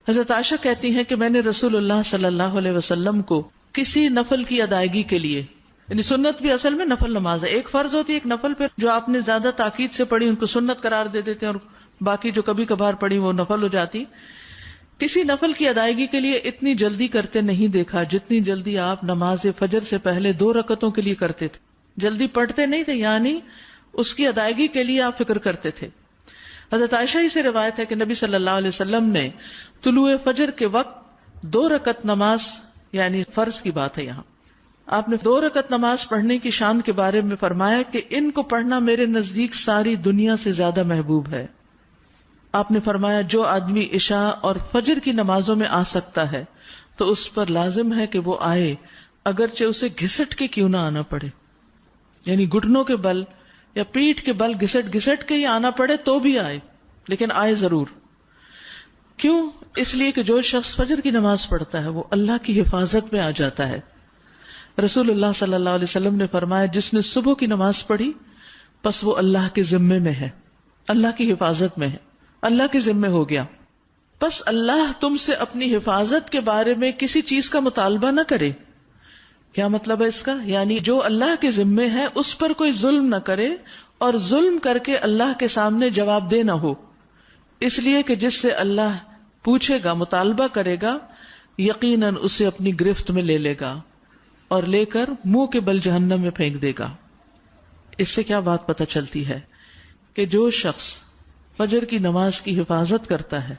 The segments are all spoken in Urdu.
حضرت عائشہ کہتی ہیں کہ میں نے رسول اللہ صلی اللہ علیہ وسلم کو کسی نفل کی ادائیگی کے لیے، یعنی سنت بھی اصل میں نفل نماز ہے، ایک فرض ہوتی ہے ایک نفل، پھر جو آپ نے زیادہ تاکید سے پڑھی ان کو سنت قرار دے دیتے ہیں اور باقی جو کبھی کبھار پڑھی وہ نفل ہو جاتی. کسی نفل کی ادائیگی کے لیے اتنی جلدی کرتے نہیں دیکھا جتنی جلدی آپ نماز فجر سے پہلے 2 رکعتوں کے لیے کرتے تھے. جلدی پڑھتے نہیں تھے، یعنی اس کی ادائیگی کے لیے آپ فکر کرتے تھے. حضرت عائشہ ہی سے روایت ہے کہ نبی صلی اللہ علیہ وسلم نے طلوع فجر کے وقت 2 رکعت نماز، یعنی فرض کی بات ہے یہاں، آپ نے 2 رکعت نماز پڑھنے کی شان کے بارے میں فرمایا کہ ان کو پڑھنا میرے نزدیک ساری دنیا سے زیادہ محبوب ہے. آپ نے فرمایا جو آدمی عشاء اور فجر کی نمازوں میں آ سکتا ہے تو اس پر لازم ہے کہ وہ آئے، اگرچہ اسے گھسٹ کے کیوں نہ آنا پڑے، یعنی گھٹنوں کے بل یا پیٹھ کے بل گھسٹ گھسٹ کے ہی آنا پڑے تو بھی آئے، لیکن آئے ضرور. کیوں؟ اس لیے کہ جو شخص فجر کی نماز پڑھتا ہے وہ اللہ کی حفاظت میں آ جاتا ہے. رسول اللہ صلی اللہ علیہ وسلم نے فرمایا جس نے صبح کی نماز پڑھی پس وہ اللہ کے ذمے میں ہے، اللہ کی حفاظت میں ہے، اللہ کے ذمے ہو گیا. پس اللہ تم سے اپنی حفاظت کے بارے میں کسی چیز کا مطالبہ نہ کرے. کیا مطلب ہے اس کا؟ یعنی جو اللہ کے ذمے ہے اس پر کوئی ظلم نہ کرے اور ظلم کر کے اللہ کے سامنے جواب دہ نہ ہو، اس لیے کہ جس سے اللہ پوچھے گا، مطالبہ کرے گا، یقیناً اسے اپنی گرفت میں لے لے گا اور لے کر منہ کے بل جہنم میں پھینک دے گا. اس سے کیا بات پتہ چلتی ہے کہ جو شخص فجر کی نماز کی حفاظت کرتا ہے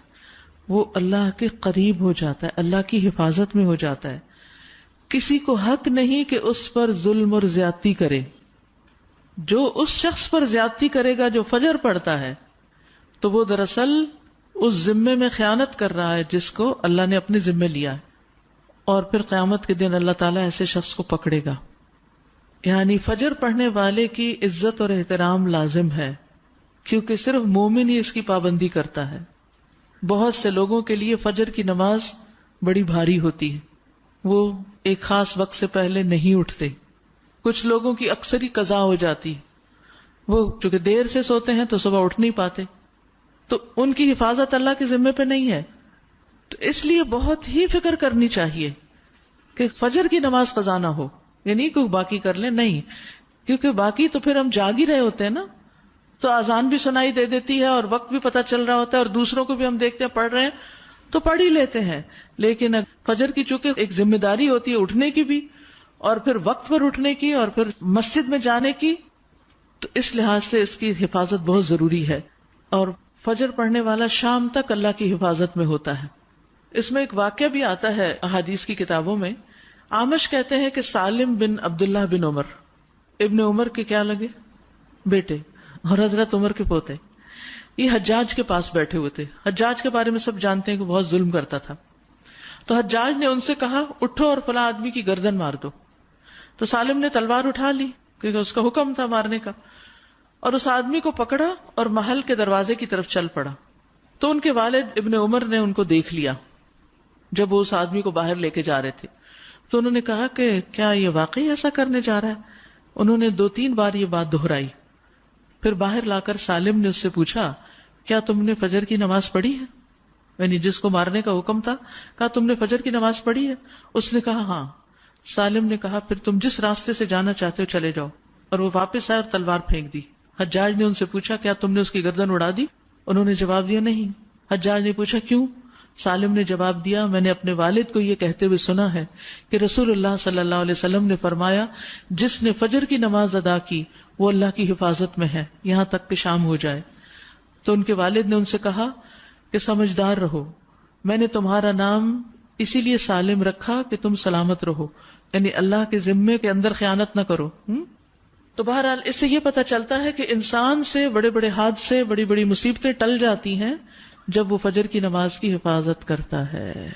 وہ اللہ کے قریب ہو جاتا ہے، اللہ کی حفاظت میں ہو جاتا ہے. کسی کو حق نہیں کہ اس پر ظلم اور زیادتی کرے. جو اس شخص پر زیادتی کرے گا جو فجر پڑھتا ہے تو وہ دراصل اس ذمے میں خیانت کر رہا ہے جس کو اللہ نے اپنے ذمے لیا ہے، اور پھر قیامت کے دن اللہ تعالیٰ ایسے شخص کو پکڑے گا. یعنی فجر پڑھنے والے کی عزت اور احترام لازم ہے، کیونکہ صرف مومن ہی اس کی پابندی کرتا ہے. بہت سے لوگوں کے لیے فجر کی نماز بڑی بھاری ہوتی ہے، وہ ایک خاص وقت سے پہلے نہیں اٹھتے. کچھ لوگوں کی اکثر ہی قضا ہو جاتی، وہ چونکہ دیر سے سوتے ہیں تو صبح اٹھ نہیں پاتے، تو ان کی حفاظت اللہ کے ذمے پہ نہیں ہے. تو اس لیے بہت ہی فکر کرنی چاہیے کہ فجر کی نماز قضا نہ ہو، یعنی کوئی باقی کر لیں، نہیں، کیونکہ باقی تو پھر ہم جاگ ہی رہے ہوتے ہیں نا، تو اذان بھی سنائی دے دیتی ہے اور وقت بھی پتہ چل رہا ہوتا ہے اور دوسروں کو بھی ہم دیکھتے ہیں پڑھ رہے ہیں تو پڑھ ہی لیتے ہیں. لیکن فجر کی چونکہ ایک ذمہ داری ہوتی ہے اٹھنے کی بھی، اور پھر وقت پر اٹھنے کی، اور پھر مسجد میں جانے کی، تو اس لحاظ سے اس کی حفاظت بہت ضروری ہے. اور فجر پڑھنے والا شام تک اللہ کی حفاظت میں ہوتا ہے. اس میں ایک واقعہ بھی آتا ہے احادیث کی کتابوں میں. عامش کہتے ہیں کہ سالم بن عبداللہ بن عمر، ابن عمر کے کیا لگے؟ بیٹے، اور حضرت عمر کے پوتے، یہ حجاج کے پاس بیٹھے ہوئے تھے. حجاج کے بارے میں سب جانتے ہیں کہ بہت ظلم کرتا تھا. تو حجاج نے ان سے کہا اٹھو اور فلاں آدمی کی گردن مار دو. تو سالم نے تلوار اٹھا لی کیونکہ اس کا حکم تھا مارنے کا، اور اس آدمی کو پکڑا اور محل کے دروازے کی طرف چل پڑا. تو ان کے والد ابن عمر نے ان کو دیکھ لیا جب وہ اس آدمی کو باہر لے کے جا رہے تھے. تو انہوں نے کہا کہ کیا یہ واقعی ایسا کرنے جا رہا ہے؟ انہوں نے 2-3 بار یہ بات دہرائی. پھر باہر لا کر سالم نے اس سے پوچھا کیا تم نے فجر کی نماز پڑھی ہے؟ یعنی جس کو مارنے کا حکم تھا، کہا تم نے فجر کی نماز پڑھی ہے؟ اس نے کہا ہاں. سالم نے کہا پھر تم جس راستے سے جانا چاہتے ہو چلے جاؤ، اور وہ واپس آئے اور تلوار پھینک دی. حجاج نے ان سے پوچھا کیا تم نے اس کی گردن اڑا دی؟ انہوں نے جواب دیا نہیں. حجاج نے پوچھا کیوں؟ سالم نے جواب دیا میں نے اپنے والد کو یہ کہتے ہوئے سنا ہے کہ رسول اللہ صلی اللہ علیہ وسلم نے فرمایا جس نے فجر کی نماز ادا کی وہ اللہ کی حفاظت میں ہے یہاں تک کہ شام ہو جائے. تو ان کے والد نے ان سے کہا کہ سمجھدار رہو، میں نے تمہارا نام اسی لیے سالم رکھا کہ تم سلامت رہو، یعنی اللہ کے ذمے کے اندر خیانت نہ کرو. تو بہرحال اس سے یہ پتہ چلتا ہے کہ انسان سے بڑے بڑے حادثے، بڑی بڑی مصیبتیں ٹل جاتی ہیں جب وہ فجر کی نماز کی حفاظت کرتا ہے.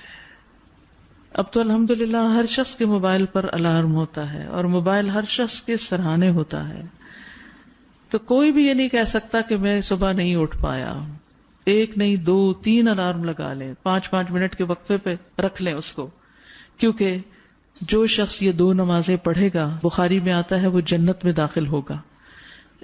اب تو الحمدللہ ہر شخص کے موبائل پر الارم ہوتا ہے اور موبائل ہر شخص کے سرہانے ہوتا ہے، تو کوئی بھی یہ نہیں کہہ سکتا کہ میں صبح نہیں اٹھ پایا. 1 نہیں 2 3 الارم لگا لیں، 5 منٹ کے وقفے پہ رکھ لیں اس کو، کیونکہ جو شخص یہ 2 نمازیں پڑھے گا، بخاری میں آتا ہے، وہ جنت میں داخل ہوگا.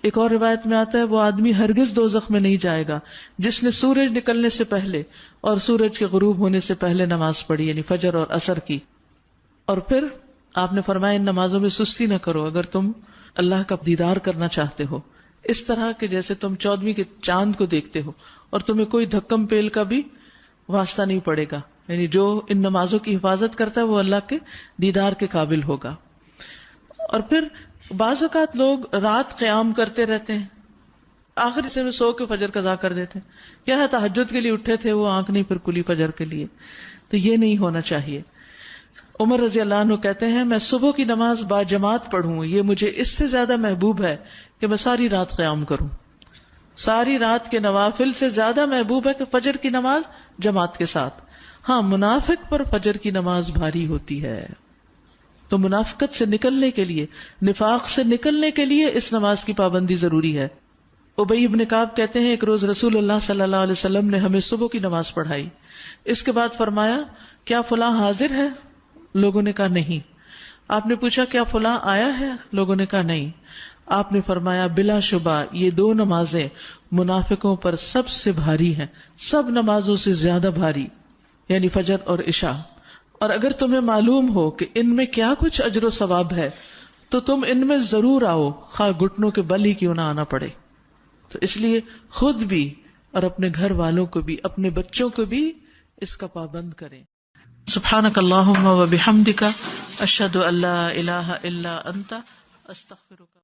ایک اور روایت میں آتا ہے وہ آدمی ہرگز دوزخ میں نہیں جائے گا جس نے سورج نکلنے سے پہلے اور سورج کے غروب ہونے سے پہلے نماز پڑھی، یعنی فجر اور عصر کی. اور پھر آپ نے فرمایا ان نمازوں میں سستی نہ کرو اگر تم اللہ کا دیدار کرنا چاہتے ہو، اس طرح کہ جیسے تم 14ویں کے چاند کو دیکھتے ہو اور تمہیں کوئی دھکم پیل کا بھی واسطہ نہیں پڑے گا. یعنی جو ان نمازوں کی حفاظت کرتا ہے وہ اللہ کے دیدار کے قابل ہوگا. اور پھر بعض اوقات لوگ رات قیام کرتے رہتے ہیں، آخر حصے میں سو کے فجر قضا کر دیتے ہیں. کیا ہے تہجد کے لیے اٹھے تھے، وہ آنکھ نہیں پھر کھلی فجر کے لیے. تو یہ نہیں ہونا چاہیے. عمر رضی اللہ عنہ کہتے ہیں میں صبح کی نماز با جماعت پڑھوں یہ مجھے اس سے زیادہ محبوب ہے کہ میں ساری رات قیام کروں. ساری رات کے نوافل سے زیادہ محبوب ہے کہ فجر کی نماز جماعت کے ساتھ. ہاں منافق پر فجر کی نماز بھاری ہوتی ہے، تو منافقت سے نکلنے کے لیے، نفاق سے نکلنے کے لیے اس نماز کی پابندی ضروری ہے. ابی بن کعب کہتے ہیں ایک روز رسول اللہ صلی اللہ علیہ وسلم نے ہمیں صبح کی نماز پڑھائی. اس کے بعد فرمایا کیا فلاں حاضر ہے؟ لوگوں نے کہا نہیں. آپ نے پوچھا کیا فلاں آیا ہے؟ لوگوں نے کہا نہیں. آپ نے فرمایا بلا شبہ یہ دو نمازیں منافقوں پر سب سے بھاری ہیں، سب نمازوں سے زیادہ بھاری، یعنی فجر اور عشاء. اور اگر تمہیں معلوم ہو کہ ان میں کیا کچھ اجر و ثواب ہے تو تم ان میں ضرور آؤ، خواہ گھٹنوں کے بل ہی کیوں نہ آنا پڑے. تو اس لیے خود بھی اور اپنے گھر والوں کو بھی، اپنے بچوں کو بھی اس کا پابند کریں. سبحانک اللہم و بحمدک اشہد ان لا الہ الا انت استغفرک.